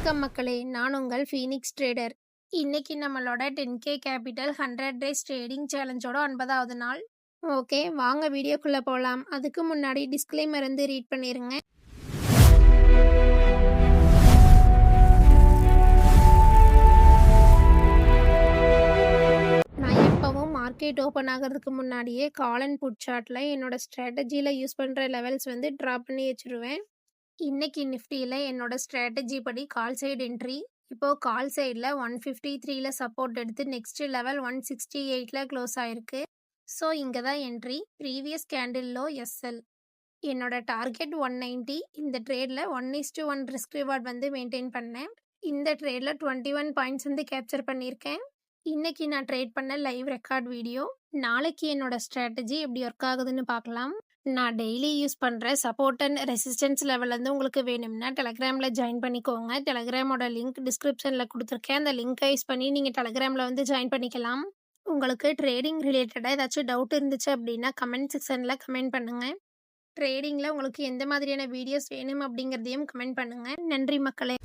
வணக்கம் மக்களே, நான் உங்கள் ஃபீனிக்ஸ் ட்ரேடர். இன்னைக்கு நம்மளோட 10K கேபிட்டல் 100 டேஸ் ட்ரேடிங் சேலஞ்சோட 9வது நாள். ஓகே, வாங்க வீடியோக்குள்ள போகலாம். அதுக்கு முன்னாடி டிஸ்க்ளைமர் இருந்து ரீட் பண்ணிருங்க. நான் எப்பவும் மார்க்கெட் ஓப்பன் ஆகிறதுக்கு முன்னாடியே கால் அண்ட் புட் சார்ட்டில் என்னோட ஸ்ட்ராட்டஜியில் யூஸ் பண்ணுற லெவல்ஸ் வந்து ட்ரா பண்ணி வச்சுருவேன். இன்னைக்கு நிஃப்டியில் என்னோட ஸ்ட்ராட்டஜி படி கால் சைடு என்ட்ரி. இப்போது கால் சைடில் 153ல் சப்போர்ட் எடுத்து நெக்ஸ்ட் லெவல் 168ல் க்ளோஸ் ஆயிருக்கு. ஸோ இங்கே தான் entry. Previous candle low SL. என்னோட டார்கெட் 190. இந்த ட்ரேடில் 1:1 ரிஸ்க் ரிவார்ட் வந்து மெயின்டைன் பண்ணேன். இந்த ட்ரேடில் 21 பாயிண்ட்ஸ் வந்து கேப்சர் பண்ணியிருக்கேன். இன்னைக்கு நான் ட்ரேட் பண்ண லைவ் ரெக்கார்ட் வீடியோ. நாளைக்கு என்னோட ஸ்ட்ராட்டஜி எப்படி ஒர்க் ஆகுதுன்னு பார்க்கலாம். நான் டெய்லி யூஸ் பண்ணுற சப்போர்ட் அண்ட் ரெசிஸ்டன்ஸ் லெவல் வந்து உங்களுக்கு வேணும்னா டெலகிராமில் ஜாயின் பண்ணிக்கோங்க. டெலகிராமோட லிங்க் டிஸ்கிரிப்ஷனில் கொடுத்துருக்கேன். அந்த லிங்க்கை யூஸ் பண்ணி நீங்கள் டெலகிராமில் வந்து ஜாயின் பண்ணிக்கலாம். உங்களுக்கு ட்ரேடிங் ரிலேட்டடாக ஏதாச்சும் டவுட் இருந்துச்சு அப்படின்னா கமெண்ட் செக்ஷனில் கமெண்ட் பண்ணுங்கள். ட்ரேடிங்கில் உங்களுக்கு எந்த மாதிரியான வீடியோஸ் வேணும் அப்படிங்கிறதையும் கமெண்ட் பண்ணுங்கள். நன்றி மக்களே.